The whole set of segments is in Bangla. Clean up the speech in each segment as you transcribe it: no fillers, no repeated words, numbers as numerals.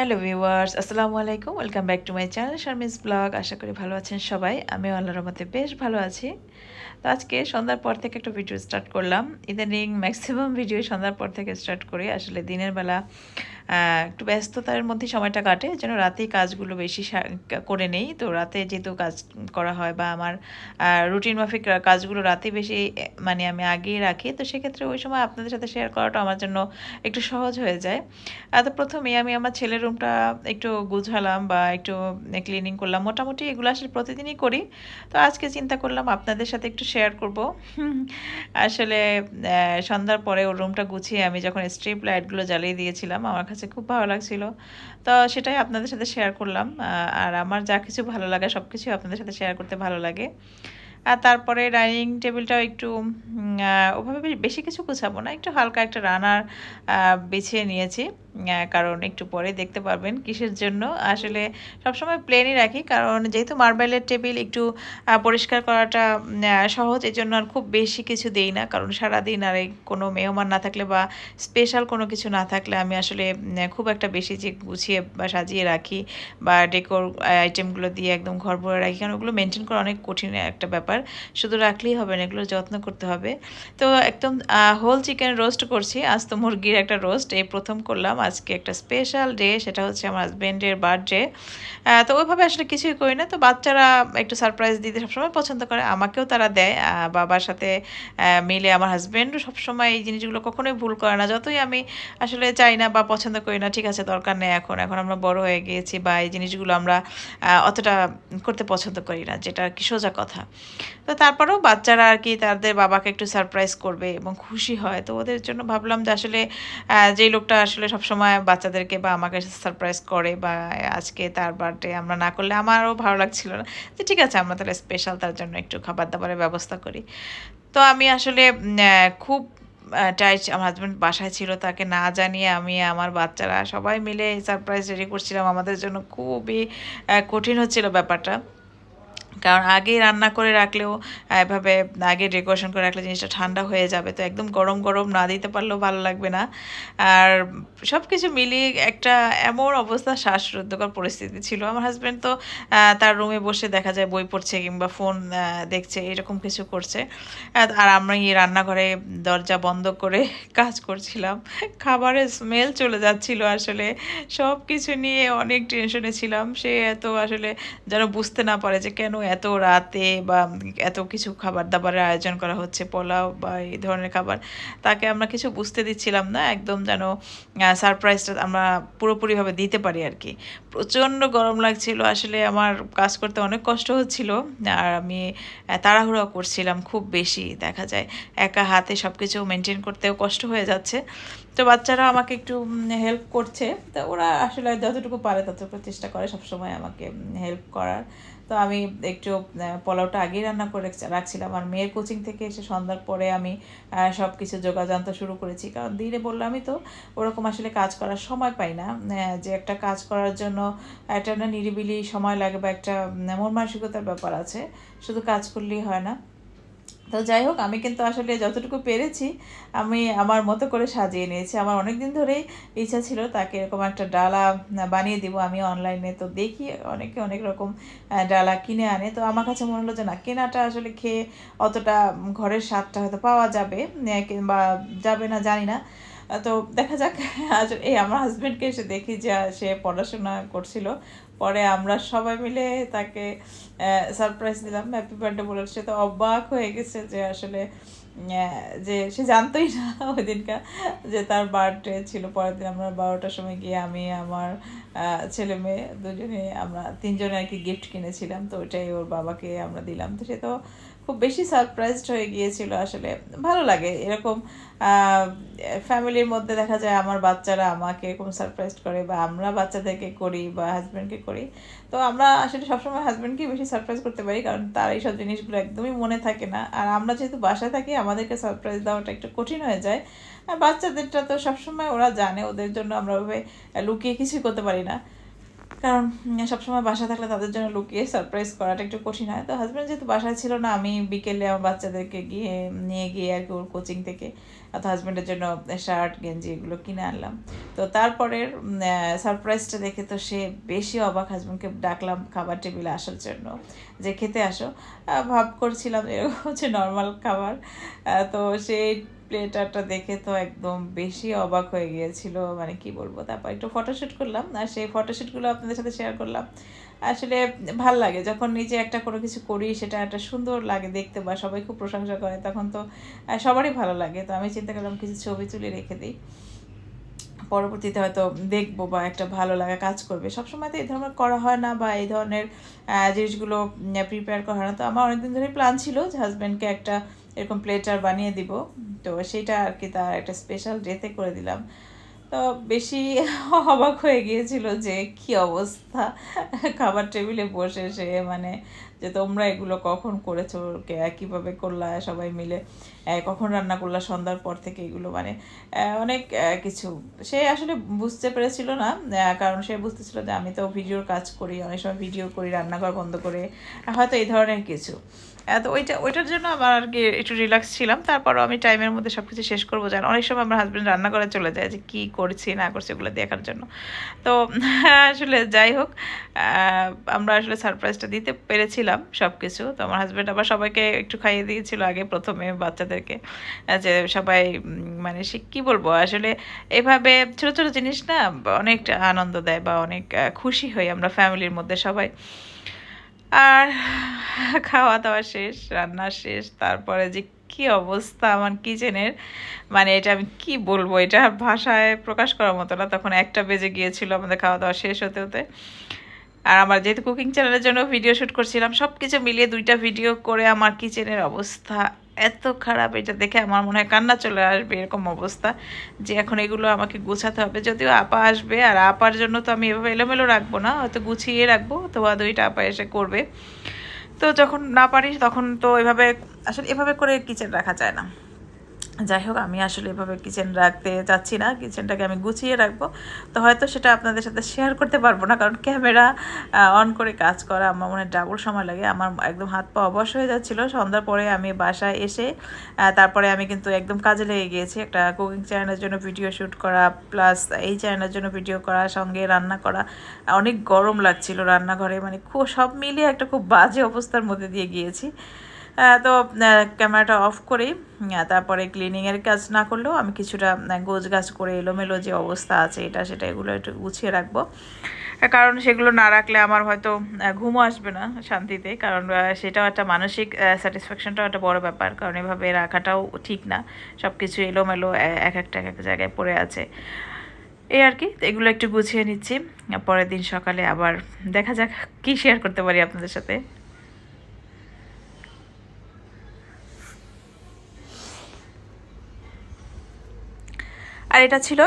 হ্যালো ভিউয়ার্স, আসসালামু আলাইকুম। Welcome back to my channel Sharmi's vlog. আশা করি ভালো আছেন সবাই। আমিও আল্লাহর রহমতে বেশ ভালো আছি। তো আজকে সন্ধ্যার পর থেকে একটা ভিডিও স্টার্ট করলাম। ইদানিং ম্যাক্সিমাম ভিডিও সন্ধ্যার পর থেকে স্টার্ট করি। আসলে দিনের বেলা একটু ব্যস্ততার মধ্যে সময়টা কাটে, যেন রাতেই কাজগুলো বেশি করে নেই। তো রাতে যেহেতু কাজ করা হয় বা আমার রুটিন মাফিক কাজগুলো রাতে বেশি মানে আমি আগেই রাখি, তো সেক্ষেত্রে ওই সময় আপনাদের সাথে শেয়ার করাটা আমার জন্য একটু সহজ হয়ে যায়। তো প্রথমেই আমি আমার ছেলের রুমটা একটু গুছালাম বা একটু ক্লিনিং করলাম। মোটামুটি এগুলো আসলে প্রতিদিনই করি। তো আজকে চিন্তা করলাম আপনাদের সাথে একটু শেয়ার করব। আসলে সন্ধ্যার পরে ওর রুমটা গুছিয়ে আমি যখন স্ট্রিপ লাইটগুলো জ্বালিয়ে দিয়েছিলাম, আমার কাছে খুব ভালো লাগছিল। তো সেটাই আপনাদের সাথে শেয়ার করলাম। আর আমার যা কিছু ভালো লাগে সব কিছুই আপনাদের সাথে শেয়ার করতে ভালো লাগে। আর তারপরে ডাইনিং টেবিলটাও একটু ওভাবে বেশি কিছু গুছাবো না, একটু হালকা একটা রানার বিছিয়ে নিয়েছি। কারণ একটু পরে দেখতে পারবেন কিসের জন্য। আসলে সবসময় প্লেনই রাখি, কারণ যেহেতু মার্বেলের টেবিল একটু পরিষ্কার করাটা সহজ, এই জন্য আর খুব বেশি কিছু দেই না। কারণ সারাদিন আর এই কোনো মেহমান না থাকলে বা স্পেশাল কোনো কিছু না থাকলে আমি আসলে খুব একটা বেশি যে গুছিয়ে বা সাজিয়ে রাখি বা ডেকোর আইটেমগুলো দিয়ে একদম ঘর ভরে রাখি, কারণ ওগুলো মেনটেন করা অনেক কঠিন একটা ব্যাপার। শুধু রাখলেই হবে না, এগুলো যত্ন করতে হবে। তো একদম হোল চিকেন রোস্ট করছি। আজ তো মুরগির একটা রোস্ট এই প্রথম করলাম। আজকে একটা স্পেশাল ডে, সেটা হচ্ছে আমার হাজব্যান্ডের বার্থডে। তো ওইভাবে আসলে কিছুই করি না। তো বাচ্চারা একটু সারপ্রাইজ দিতে সবসময় পছন্দ করে, আমাকেও তারা দেয়। বাবার সাথে মিলে আমার হাজব্যান্ডও সবসময় এই জিনিসগুলো কখনোই ভুল করে না। যতই আমি আসলে চাই না বা পছন্দ করি না, ঠিক আছে দরকার নেই, এখন এখন আমরা বড় হয়ে গিয়েছি বা এই জিনিসগুলো আমরা অতটা করতে পছন্দ করি না, যেটা আর কি সোজা কথা। তো তারপরেও বাচ্চারা আর কি তাদের বাবাকে একটু সারপ্রাইজ করবে এবং খুশি হয়, তো ওদের জন্য ভাবলাম যে আসলে যেই লোকটা আসলে সবসময় বাচ্চাদেরকে বা আমাকে সারপ্রাইজ করে বা আজকে তার বার্থডে আমরা না করলে আমারও ভালো লাগছিল না, যে ঠিক আছে আমরা তাহলে স্পেশাল তার জন্য একটু খাবার দাবারের ব্যবস্থা করি। তো আমি আসলে খুব টাইট, আমার হাজব্যান্ড বাসায় ছিল, তাকে না জানিয়ে আমি আমার বাচ্চারা সবাই মিলে সারপ্রাইজ রেডি করছিলাম। আমাদের জন্য খুবই কঠিন হচ্ছিল ব্যাপারটা, কারণ আগেই রান্না করে রাখলেও এভাবে আগে ডেকোরেশন করে রাখলে জিনিসটা ঠান্ডা হয়ে যাবে, তো একদম গরম গরম না দিতে পারলেও ভালো লাগবে না। আর সব কিছু মিলিয়ে একটা এমন অবস্থা, শ্বাসরুদ্ধকর পরিস্থিতি ছিল। আমার হাজব্যান্ড তো তার রুমে বসে দেখা যায় বই পড়ছে কিংবা ফোন দেখছে, এরকম কিছু করছে। আর আমরা এই রান্নাঘরে দরজা বন্ধ করে কাজ করছিলাম। খাবারের স্মেল চলে যাচ্ছিল। আসলে সব কিছু নিয়ে অনেক টেনশনে ছিলাম। সে এত আসলে যেন বুঝতে না পারে যে কেন এত রাতে বা এত কিছু খাবার দাবারের আয়োজন করা হচ্ছে, পোলাও বা এই ধরনের খাবার। তাকে আমরা কিছু বুঝতে দিচ্ছিলাম না, একদম যেন সারপ্রাইজটা আমরা পুরোপুরিভাবে দিতে পারি আর কি। প্রচণ্ড গরম লাগছিল, আসলে আমার কাজ করতে অনেক কষ্ট হচ্ছিল। আর আমি তাড়াহুড়ো করছিলাম খুব বেশি, দেখা যায় একা হাতে সব কিছু মেনটেন করতেও কষ্ট হয়ে যাচ্ছে। তো বাচ্চারা আমাকে একটু হেল্প করছে। তো ওরা আসলে যতটুকু পারে ততটুকু চেষ্টা করে সবসময় আমাকে হেল্প করার। তো আমি একটু পোলাওটা আগেই রান্না করে রাখছিলাম। আর মেয়ের কোচিং থেকে এসে সন্ধ্যার পরে আমি সব কিছু যোগাযন্ত্র শুরু করেছি, কারণ দিনে বললামই তো ওরকম আসলে কাজ করার সময় পাই না। যে একটা কাজ করার জন্য একটা না নিরিবিলি সময় লাগে বা একটা মন মানসিকতার ব্যাপার আছে, শুধু কাজ করলেই হয় না। তো যাই হোক, আমি কিন্তু আসলে যতটুকু পেরেছি আমি আমার মতো করে সাজিয়ে নিয়েছি। আমার অনেক দিন ধরেই ইচ্ছা ছিল তাকে এরকম একটা ডালা বানিয়ে দিব। আমি অনলাইনে তো দেখি অনেকে অনেক রকম ডালা কিনে আনে, তো আমার কাছে মনে হলো যে না, কেনাটা আসলে খেয়ে অতটা ঘরের স্বাদটা হয়তো পাওয়া যাবে কিংবা যাবে না জানি না। তো দেখা যাক। আজ এই আমার হাজব্যান্ডকে এসে দেখি যে সে পড়াশোনা করছিল, পরে আমরা সবাই মিলে তাকে সারপ্রাইজ দিলাম, হ্যাপি বার্থডে বলে। সে তো অবাক হয়ে গেছে যে আসলে যে সে জানতোই না ওই দিনকার যে তার বার্থডে ছিল। পরের দিন আমরা 12টার সময় গিয়ে আমি আমার ছেলে মেয়ে দুজনে আমরা তিনজনে আর কি গিফট কিনেছিলাম, তো ওইটাই ওর বাবাকে আমরা দিলাম। তো সে তো খুব বেশি সারপ্রাইজড হয়ে গিয়েছিল। আসলে ভালো লাগে এরকম ফ্যামিলির মধ্যে, দেখা যায় আমার বাচ্চারা আমাকে এরকম সারপ্রাইজ করে বা আমরা বাচ্চাদেরকে করি বা হাজব্যান্ডকে করি। তো আমরা আসলে সবসময় হাজব্যান্ডকেই বেশি সারপ্রাইজ করতে পারি, কারণ তার এইসব জিনিসগুলো একদমই মনে থাকে না। আর আমরা যেহেতু বাসায় থাকি, আমাদেরকে সারপ্রাইজ দেওয়াটা একটু কঠিন হয়ে যায়। আর বাচ্চাদেরটা তো সবসময় ওরা জানে, ওদের জন্য আমরা ওইভাবে লুকিয়ে কিছুই করতে পারি না। কারণ সবসময় বাসা থাকলে তাদের জন্য লুকিয়ে সারপ্রাইজ করাটা একটু কঠিন হয়। তো হাজব্যান্ড যেহেতু বাসায় ছিল না, আমি বিকেলে আমার বাচ্চাদেরকে নিয়ে গিয়ে আর কি ওর কোচিং থেকে অর্থাৎ হাজব্যান্ডের জন্য শার্ট গেঞ্জি এগুলো কিনে আনলাম। তো তারপরের সারপ্রাইজটা দেখে তো সে বেশি অবাক। হাজব্যান্ডকে ডাকলাম খাবার টেবিলে আসার জন্য, যে খেতে আসো। ভাব করছিলাম এরকম হচ্ছে নর্মাল খাবার। তো সেই প্লেটারটা দেখে তো একদম বেশি অবাক হয়ে গিয়েছিল, মানে কি বলবো। তারপর একটু ফটোশ্যুট করলাম, আর সেই ফটোশ্যুটগুলো আপনাদের সাথে শেয়ার করলাম। আসলে ভাল লাগে যখন নিজে একটা কোনো কিছু করি, সেটা একটা সুন্দর লাগে দেখতে বা সবাই খুব প্রশংসা করে, তখন তো সবারই ভালো লাগে। তো আমি চিন্তা করলাম কিছু ছবি তুলে রেখে দিই, পরবর্তীতে হয়তো দেখবো বা একটা ভালো লাগা কাজ করবে। সবসময় তো এই ধরনের করা হয় না বা এই ধরনের জিনিসগুলো প্রিপেয়ার করা হয় না। তো আমার অনেকদিন ধরে প্ল্যান ছিল যে হাজব্যান্ডকে একটা এরকম প্লেটার বানিয়ে দিব। তো সেটা আর কি তার একটা স্পেশাল ডেতে করে দিলাম। তো বেশি অবাক হয়ে গিয়েছিল যে কি অবস্থা খাবার টেবিলে বসে সে, মানে যে তোমরা এগুলো কখন করেছো, কীভাবে করলা সবাই মিলে, কখন রান্না করলা সন্ধ্যার পর থেকে, এগুলো মানে অনেক কিছু সে আসলে বুঝতে পেরেছিল না। কারণ সে বুঝতেছিল যে আমি তো ভিডিওর কাজ করি, অনেক সময় ভিডিও করি রান্নাঘর বন্ধ করে, হয়তো এই ধরনের কিছু। তো ওইটার জন্য আমার আর কি একটু রিল্যাক্স ছিলাম। তারপরও আমি টাইমের মধ্যে সব কিছু শেষ করবো জানো। অনেক সময় আমার হাজব্যান্ড রান্না করে চলে যায় যে কী করছি না করছি ওগুলো দেখার জন্য। তো আসলে যাই হোক, আমরা আসলে সারপ্রাইজটা দিতে পেরেছিলাম সব কিছু। তো আমার হাজব্যান্ড আবার সবাইকে একটু খাইয়ে দিয়েছিল আগে প্রথমে বাচ্চাদেরকে, যে সবাই মানে সে কী বলবো আসলে এভাবে ছোটো ছোটো জিনিস না অনেক আনন্দ দেয় বা অনেক খুশি হই আমরা ফ্যামিলির মধ্যে সবাই। আর খাওয়া দাওয়া শেষ, রান্না শেষ, তারপরে যে কি অবস্থা আমার কিচেনের, মানে এটা আমি কি বলবো, এটা ভাষায় প্রকাশ করার মতো না। তখন 1টা বেজে গিয়েছিল আমাদের খাওয়া দাওয়া শেষ হতে হতে। আর আমার যেহেতু কুকিং চ্যানেলের জন্য ভিডিও শ্যুট করছিলাম, সব কিছু মিলিয়ে 2টা ভিডিও করে আমার কিচেনের অবস্থা এত খারাপ, এটা দেখে আমার মনে হয় কান্না চলে আসবে, এরকম অবস্থা যে এখন এগুলো আমাকে গুছাতে হবে। যদিও আপা আসবে, আর আপার জন্য তো আমি এভাবে এলোমেলো রাখবো না, হয়তো গুছিয়ে রাখবো, তো 2টা আপা এসে করবে। তো যখন না পারি তখন তো এভাবে আসলে এভাবে করে কিচেন রাখা যায় না। যাই হোক, আমি আসলে এভাবে কিচেন রাখতে চাচ্ছি না, কিচেনটাকে আমি গুছিয়ে রাখবো। তো হয়তো সেটা আপনাদের সাথে শেয়ার করতে পারবো না, কারণ ক্যামেরা অন করে কাজ করা আমার মনে হয় ডাবল সময় লাগে। আমার একদম হাত পা অবশ হয়ে যাচ্ছিলো। সন্ধ্যার পরে আমি বাসায় এসে তারপরে আমি কিন্তু একদম কাজে লেগে গিয়েছি, একটা কুকিং চ্যানেলের জন্য ভিডিও শ্যুট করা, প্লাস এই চ্যানেলের জন্য ভিডিও করা, সঙ্গে রান্না করা। অনেক গরম লাগছিল রান্নাঘরে, মানে খুব সব মিলিয়ে একটা খুব বাজে অবস্থার মধ্যে দিয়ে গিয়েছি। তো ক্যামেরাটা অফ করে তারপরে ক্লিনিংয়ের কাজ না করলেও আমি কিছুটা গোছ গাছ করে এলোমেলো যে অবস্থা আছে এটা সেটা এগুলো একটু গুছিয়ে রাখবো। কারণ সেগুলো না রাখলে আমার হয়তো ঘুমও আসবে না শান্তিতে, কারণ সেটাও একটা মানসিক স্যাটিসফ্যাকশনটাও একটা বড় ব্যাপার। কারণ এভাবে রাখাটাও ঠিক না, সব কিছু এলোমেলো এক একটা জায়গায় পড়ে আছে এই আর কি। তো এগুলো একটু গুছিয়ে নিচ্ছি, পরের দিন সকালে আবার দেখা যাক কী শেয়ার করতে পারি আপনাদের সাথে। আর এটা ছিল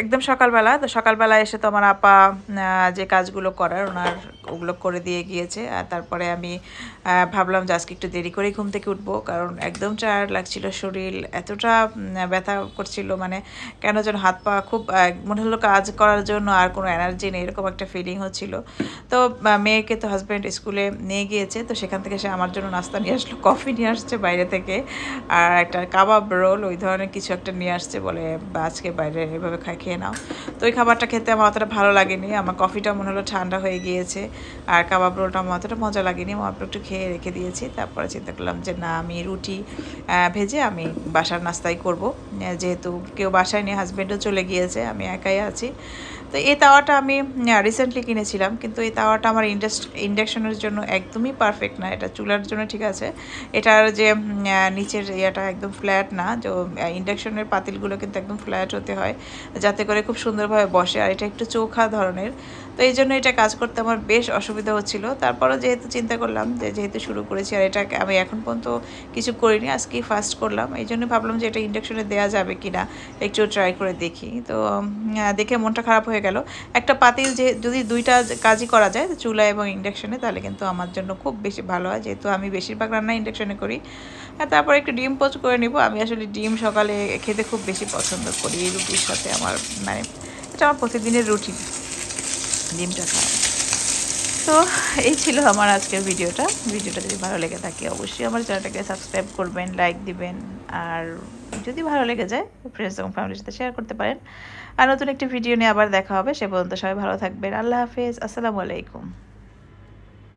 একদম সকালবেলা। তো সকালবেলা এসে তো আমার আপা যে কাজগুলো করার ওনার ওগুলো করে দিয়ে গিয়েছে। আর তারপরে আমি ভাবলাম যে আজকে একটু দেরি করেই ঘুম থেকে উঠবো, কারণ একদম টায়ার্ড লাগছিল, শরীর এতটা ব্যথা করছিল, মানে কেন যেন হাত পা খুব মনে হলো কাজ করার জন্য আর কোনো এনার্জি নেই, এরকম একটা ফিলিং হচ্ছিল। তো মেয়েকে তো হাজব্যান্ড স্কুলে নিয়ে গিয়েছে, তো সেখান থেকে সে আমার জন্য নাস্তা নিয়ে আসলো, কফি নিয়ে আসছে বাইরে থেকে, আর একটা কাবাব রোল ওই ধরনের কিছু একটা নিয়ে আসছে, বলে আজকে বাইরে এভাবে খেয়ে নাও। তো ওই খাবারটা খেতে আমার অতটা ভালো লাগেনি, আমার কফিটা মনে হলো ঠান্ডা হয়ে গিয়েছে, আর কাবাব রোলটা আমার অতটা মজা লাগেনি, আমি অল্প একটু খেয়ে রেখে দিয়েছি। তারপরে চিন্তা করলাম যে না, আমি রুটি ভেজে আমি বাসার নাস্তাই করব, যেহেতু কেউ বাসায় নিয়ে হাজব্যান্ডও চলে গিয়েছে, আমি একাই আছি। তো এই তাওয়াটা আমি রিসেন্টলি কিনেছিলাম, কিন্তু এই তাওয়াটা আমার ইন্ডাকশনের জন্য একদমই পারফেক্ট না, এটা চুলার জন্য ঠিক আছে। এটার যে নিচের ইয়েটা একদম ফ্ল্যাট না, তো ইন্ডাকশনের পাতিলগুলো কিন্তু একদম ফ্ল্যাট হতে হয় যাতে করে খুব সুন্দরভাবে বসে, আর এটা একটু চোখা ধরনের। তো এই জন্য এটা কাজ করতে আমার বেশ অসুবিধা হচ্ছিল। তারপরও যেহেতু চিন্তা করলাম যে যেহেতু শুরু করেছি, আর এটা আমি এখন পর্যন্ত কিছু করিনি, আজকেই ফার্স্ট করলাম, এই জন্য ভাবলাম যে এটা ইন্ডাকশনে দেওয়া যাবে কি না একটু ট্রাই করে দেখি। তো দেখে মনটা খারাপ হয়ে গেল। একটা পাতিল যে যদি 2টা কাজই করা যায় চুলা এবং ইন্ডাকশনে, তাহলে কিন্তু আমার জন্য খুব বেশি ভালো হয়, যেহেতু আমি বেশিরভাগ রান্না ইন্ডাকশনে করি। আর তারপর একটু ডিম পোচ করে নিব। আমি আসলে ডিম সকালে খেতে খুব বেশি পছন্দ করি, এই রুটির সাথে আমার মানে এটা আমার প্রতিদিনের রুটিন ডিমটা খাওয়া। তো এই ছিল আমার আজকের ভিডিওটা। ভিডিওটা যদি ভালো লেগে থাকে অবশ্যই আমার চ্যানেলটাকে সাবস্ক্রাইব করবেন, লাইক দিবেন। আর যদি ভালো লেগে যায় ফ্রেন্ডস এবং ফ্যামিলির সাথে শেয়ার করতে পারেন। আর নতুন একটি ভিডিও নিয়ে আবার দেখা হবে। সে পর্যন্ত সবাই ভালো থাকবেন। আল্লাহ হাফেজ। আসসালামু আলাইকুম।